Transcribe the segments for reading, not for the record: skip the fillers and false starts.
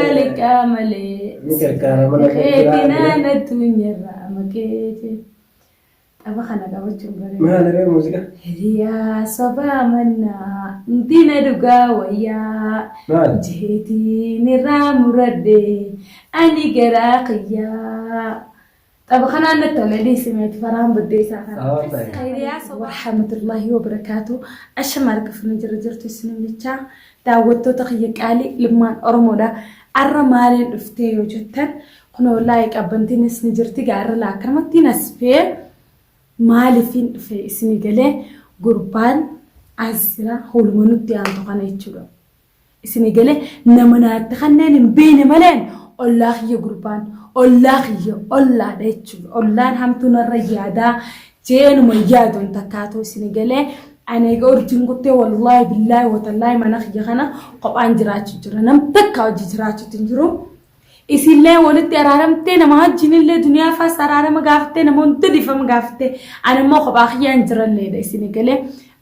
ذلك أملي كيتنا نتوني رامكيتي أبا خنا قبض جمبري ما هذا غير موسيقى يا صبا منا دينا دقا ويا جهتي نرام ردي أني قراقيا طب خنا نتولى سمعت فرام بدي سافر ورحمة الله وبركاته أشمارك في نجرجرت السنين جتا داوتو تخيك علي لما أرمودا أرمالين افتيو جتا خنو لايك أبنتينس نجرتي قارر لاكرمتينس في مالي في سنغالي قربان عزيرا هول منوتي عن تقانا يتشلو سنغالي نمنا تخنين بين ملين الله يا قربان الله يا الله ده يتشلو الله همتنا الرجادا جين ميادون تكاتو سنغالي أنا يقول جنقتي والله بالله وتالله ما نخي خنا قبان جراتش جرا نم تكاو جراتش تنجرو إسيلله ولدت أرارمتي نما جنيل الدنيا فاس أرارم قافتي نمونتدي فم قافتي أنا ما خباخي أنجرن ليه سنغالي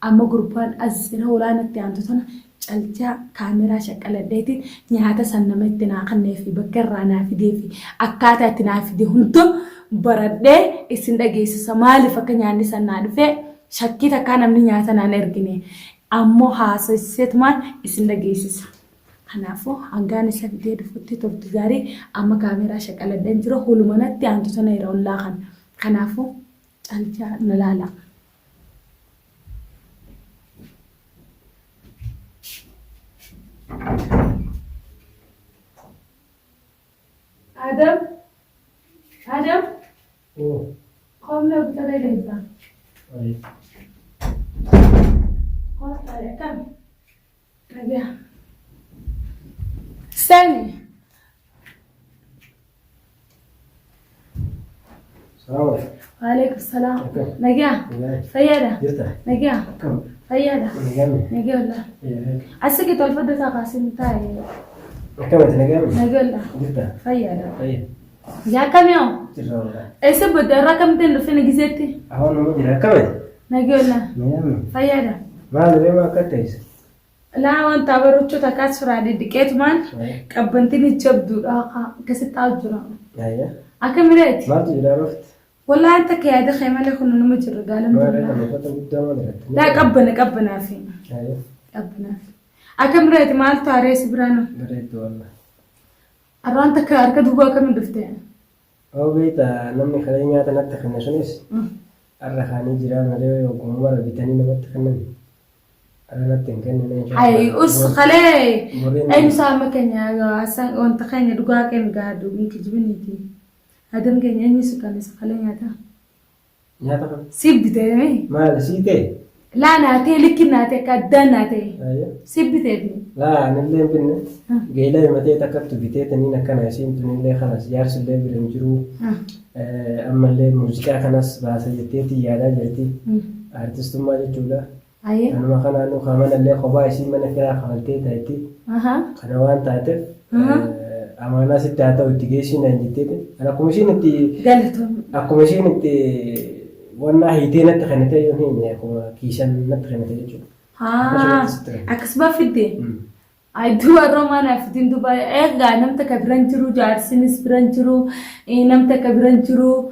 أما قربان أزنا ولا نتي عندنا جلجا كاميرا شكل ديتي نهاية سنمت تناقن في بكرنا في ديفي أكاتا تنافي دي هنتو برد إسندا جيس سمالي فكان يعني سناد في شكيتا كان من نهاية نرجني أما حاسس مان إسندا جيس خنافو هنغاني سكدي دفتي ترتجاري أما كاميرا شكل دنجرو هلمنات عندنا يرون لاخن خنافو جلجا نلالا آدم آدم قوم لو بتلاقي ليبا قوم على كم رجع استني السلام عليكم وعليكم السلام نجا فيادا نجا فيادا نجا ولا عسكت الفضة تقاسم تاعي كم تنجم نجا جدا فيادا طيب يا كم يوم تجربة ايش بدي رقم تين فين جزيتي أهون مجرى كم نجا ولا نعم فيادا ما أدري ما كتيس لا وانت بروتشو تكاسر على ديكيت مان كبنتني جبدو كست أجرا أيه أكملت ما تجرى رفت والله أنت كيادة خيمة لكم إنه مجرد قال ما أنا كنت قدام لا قبنا في أيه قبنا في أكملت مالتو عريس برانو بريت والله أرانت كأركض هو كم دفتين أو بيت نمني خليني أتنتخ النشنيس الرخاني جيران هذي وقوم ورا بيتاني نبت خنني أنا نتكلم أي أس خلي أي مسامك يا أسان وأنت خيني دقاق إن قادو منك جبنيتي هذا ممكن يعني سكان سخلين هذا يا تقول سيب بتاعي ما لسيته لا ناتي لكن ناتي كدان ناتي أيه سيب بتاعي لا أنا اللي بيننا جيلا متى تكتب بيتي نينا كان يسين تنين لي خلاص يارس اللي بيرنجرو أما اللي موسيقى خلاص بس يتيتي يالا جتي أرتست ما جتولا أيه أنا ما كان أنا خامن اللي خبا يسين من كذا خالتي تايتي أنا وان تاتف أمانة ستة وتجيشين عندي أنا كمشين أنتي قالتهم أكمشين أنتي وانا هيتين نتخنتي يومين يا كم كيشان نتخنتي جو أكسب في الدين أيدو الرومان في الدين دبي إيه نمت كبرنجرو جارسينس برنجرو نمت كبرنجرو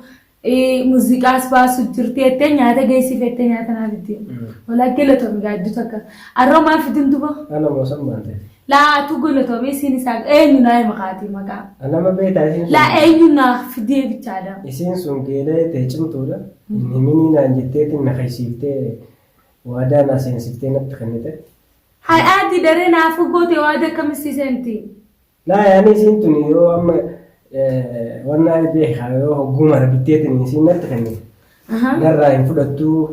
موسيقى أسباب سجرتي أتني هذا جايسي في أتني هذا أنا في الدين ولا كلتهم قاعد تتوقع الرومان في الدين دبي أنا موسم ما أنت لا تقول له ميسين ساق أي ناي مقاتي مقا أنا ما بيت عايزين لا أي نا في دي بتشادا يسين سونكيلا تيجم تولا نمني نانجتة نخيسيته وهذا ناسين سيته نتخنته هاي عادي درينا فوقوتي وهذا كم سنتي لا يعني سنتني يو أما وانا بيخايو هجوم ربيتة نسين نتخنته نرى ينفلتو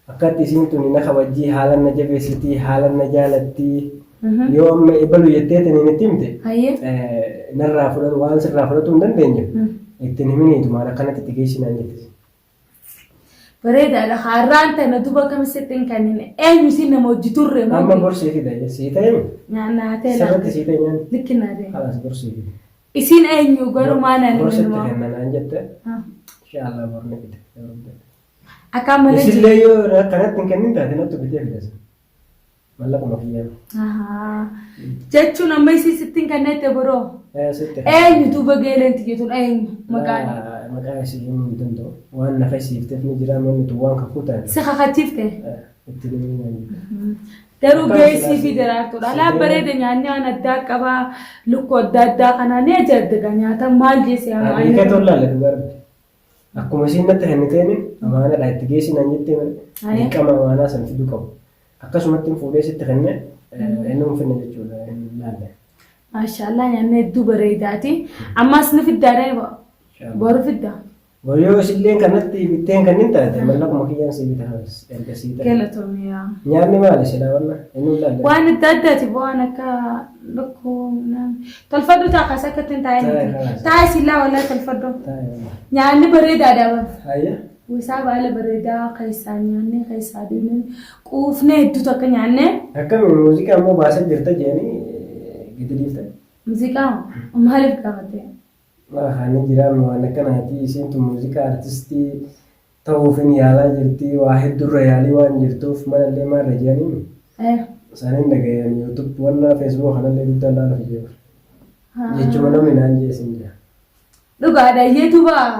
أكاد سنتني نخوجي حالا نجبسيتي حالا نجالتي يوم يبلو يتيتني نتيمته نرى فرد وانس نرى فرد تون دنيا اكتنميني تمارا كانت تجيشين عندي بريد على خاران تندوبا كم ستين كانين أي مسين موجودور ما أما برسي كده يا سيتايم يعني هتلا سبت سيتايم لكن هذا خلاص برسي كده إسين أي نيوغارو ما ناني برسي تكنا نانجت إن شاء الله برنا كده أكمل إسليو كانت تكنين تهدنا تبتيه بس mallaqa makiyyaan. Jechuun amma isii sittiin kanneen biroo. Eenyutu bageelenti jechuun eenyu maqaan. Maqaan isii himuu hin danda'u. Waan nafa isiifteef ni jira manni waan kakuutan. Si kakachiifte. Itti dhimmi. Garuu geessii fi daraartuudha. Alaa bareeda nyaanni waan addaa qabaa lukkuu adda addaa kanaa ni ajaa'ibda nyaata maal jeesee haa. Hiika tollaalle dubarri. Akkuma isiin natti kenniteen amaanaadha itti geessinaan jettee malee hiikama amaanaa san fiduu qabu. Akkasumatti fuudhee sitti kenne inni finne jechuudha laalle. Maashaallah nyaanni hedduu bareedaati. Ammas ni fiddaadha boru fidda. Boru isilleen kanatti bitteen kanneen taate mallaquma kiyyaan si bitaas erga si taate. Galatoomiyyaa. Nyaanni maali silaa wanna inni laalle. Waan adda addaati waan akka lukkuu tolfadhu taakaas akka ittiin taa'ee taa'ee silaa walaa tolfadhu. Nyaanni bareedaadha bara. Hayya. Wisaa baala bareedaa keessaa nyaanne keessaa deemnee quufnee hedduutu akka nyaanne. Akkamiin muuziqaa immoo baasaa jirta jeeni gidi dhiifte. Muuziqaa maaliif qabatee? Hani jiraan waan akkanaati isiintu muuziqaa artistii ta'uuf hin yaalaa jirti waa heddurra yaalii waan jirtuuf manallee maarra jeeniin. Isaaniin dhagayan YouTube wanna Facebook kanallee guddaa laaluuf jiru. Jechuun namni naan jeesin jira. Dhugaadha yeetubaa.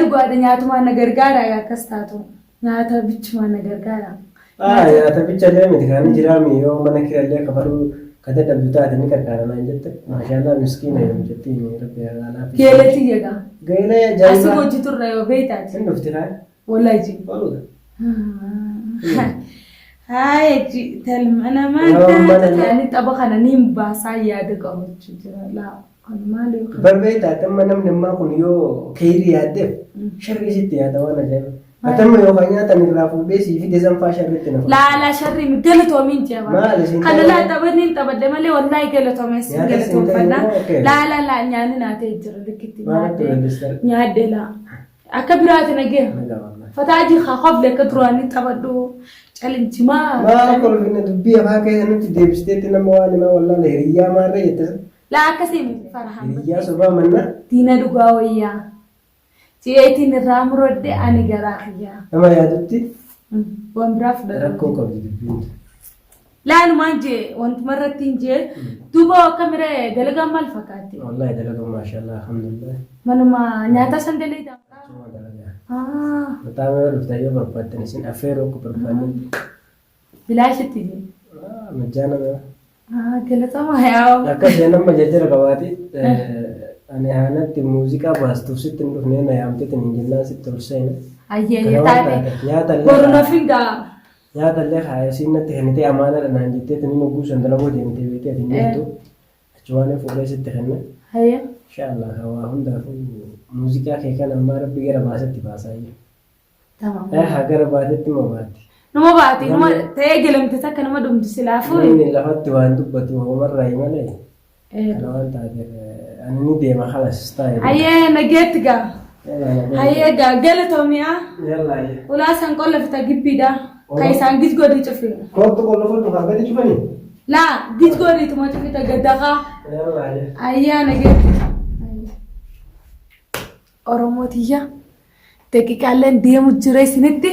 Dhugaadha nyaatumaan na gargaara akkas taatu nyaata bichumaan na gargaara. Nyaata bicha deemiti kan jiraami yoo mana kirallee kafalu kada dhabdu taate ni gargaara jette. Maashaallah miskiina yoo jettiin rabbi alaa. Geeleti yega. Geelee jaamaa. Asi hojii turre yoo beektaati. Hin dhufti haa. Wallahi. Waluudha. Hayi telmana maanta taani xaba kana niin baasaa yaada qabachu jira laa. Barbeeta atamma namni ammaa kun yoo keeyrii yaaddeef sharrii sitti yaada waan ajaa'iba. Atamma yookaan nyaatan irraa fuudhee sii fide sanfaa sharriitti nafa. Laala sharrii mi galatoomiin jeba. Kana laa taphanii taphadde malee wallahi galatoomees galatoomfannaa. Laala nyaanni naatee jira likkitti nyaadde laa. Akka biraati nagee. Fataaji haqafle akka duraanii taphadhu calinchimaa. Maa kolfine dubbii afaa keessatti deebisteetti nama waan himaa wallaala hiriyyaa maarree jettisa. La akkasii farahan. Hiriyyaa sobaa mannaa. Diina dhugaa wayyaa. Ci'eetiin irraa murodde ani garaa xiyyaa. Nama yaadutti. Waan biraa fudhatu. Rakkoo qabdi dubbiin. Laanumaan jee wantuma irratti hin jee duuba akkamiree dalagaan maal fakkaatti? Wallahi dalagaan maashaallah alhamdulillah. Manuma nyaata san dalagaa. Mataa mee dhuftaa yoo barbaaddan isin affeeroo akka barbaaddan. Bilaashitti jee. Majjaana mee. Galatama yaa. Akka isheen amma jajjara qabaati. Ani haanatti muuziqaa baastuuf sitti hin dhufnee na yaamteetiin hin jennaan sitti ol seene. Ayyee taate. Boruna fingaa. Nyaatallee haaya siinatti kennitee amaanaadha naan jetteetiin inni guusan dalagoo deemtee beekteet hin jirtu. Achumaan fuudhee sitti kenne. Hayya. Inshaallah hawaa hundaafuu muuziqaa kee kan ammaa rabbi gara baasetti baasaa jiru. Tamam. Haa gara baatetti moo baatti? Nama baati nama ta'ee galamte takka nama dhumti silaafuu. Inni lafatti waan dubbatu homarraa himalee. Kana waan taateef ani ni deema halas taa'e. Ayyee nageetti gaa. Ayyee gaa galatoomiyaa. Yalla ayyee. Ulaa san qolla fita gibbiidha. Kan isaan gizgoodii cufi. Kootu qolla fudhu hangati cufanii? Laa gizgoodii tuma cufita gaddaqa. Yalla ayyee. Ayyee nageetti. Oromootiyaa daqiiqaaleen deemu jira isinitti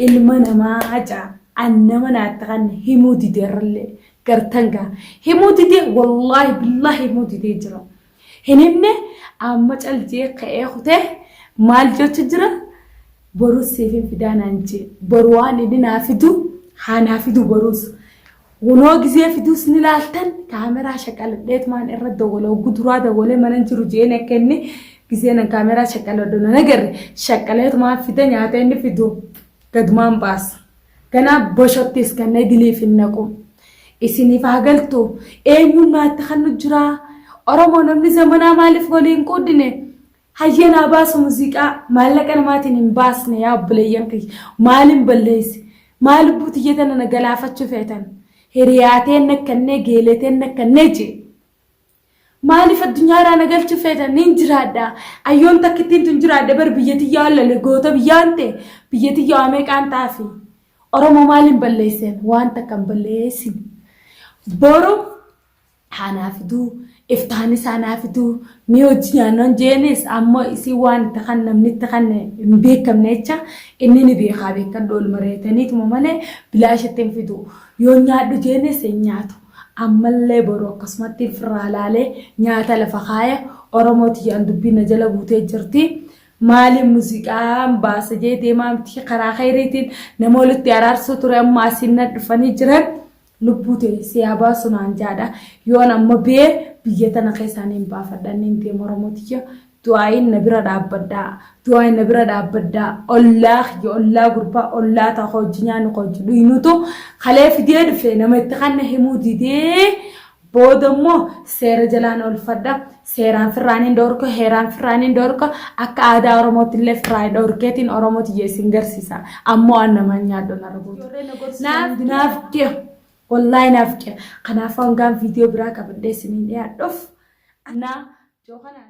ilma namaa haca annama naatti kan himuu dideerrallee gartanga himuu didee wallaahi billaahi himuu didee jira hin himne amma caljee ka'ee kutee maal jechu jira boruus seefin fidaa naan jee boru waan inni naa fidu haa naa fidu boruus wunoo gizee fiduus ni laaltan kaameraa shaqaladheet maan irra dawwala guduraa dawwalee mana jiru jeen akka inni giseen kaameraa shaqaladhu na nagarre shaqaleet maan fida nyaata inni fidu gadmaan baas ganaa boshottis kan nagiliif hin naqu isiniif haa galtu eenyuun naatti kan jira oromoo namni zamanaa maaliif waliin qoodine hayyeenaa baasu muuziqaa maallaqa namaatiin hin baasne yaa obboleeyyan kiyya maaliin balleessi maal buutiyyatan na galaafachuu feetan hiriyaateen nakkannee geeleteen nakkannee jee maaliif addunyaarraa na galchuu feetan niin jiraadha ayyoon takkittiin tun jiraadha bar biyyatiyyaa wallale goota biyyaan ta'e biyyatiyyaa waameeqaan taafi oromoo maaliin balleessen waan takkan balleessin boru haanaa fiduu iftaani isaanaa fituu mee hojii nyaannoon jeenis ammoo isii waan itti kan namni itti kan hin beekamne jecha inni ni beekaa beekan dool mareetaniituma malee bilaashitti hin fidu yoo nyaadhu jeenis hin nyaatu ammallee boru akkasumatti firraa laalee nyaata lafa kaaya oromootiyyaan dubbiin jala buutee jirti. Maali muuziqaan baasa jee deemaa miti karaa khayriitiin nama walitti araarsuu ture amma asiin dhufanii jiran lubbuu ta'e siyaabaa sunaan jaadha yoon amma bee biyya tana keessaanii hin baafadhaniin deema oromooticha du'aayin na bira dhaabbaddaa ollaa gurbaa ollaa ta'a hojii nyaannu hojii dhuynutu kalee fidee dhufe nama itti kan himuu didee boodammoo seera jalaan olfadha seeraan firraaniin doorko heeraan firraaniin doorko akka aadaa oromootti illee firraanii doorkeetiin oromooti jeesin garsiisa ammoo annamaan nyaaddoon argamuutu naaf dhiya wallahi naaf dhiya kanaaf hangaan viidiyoo biraa qabadhee isiniin dhiyaadhuuf anaa jookanaa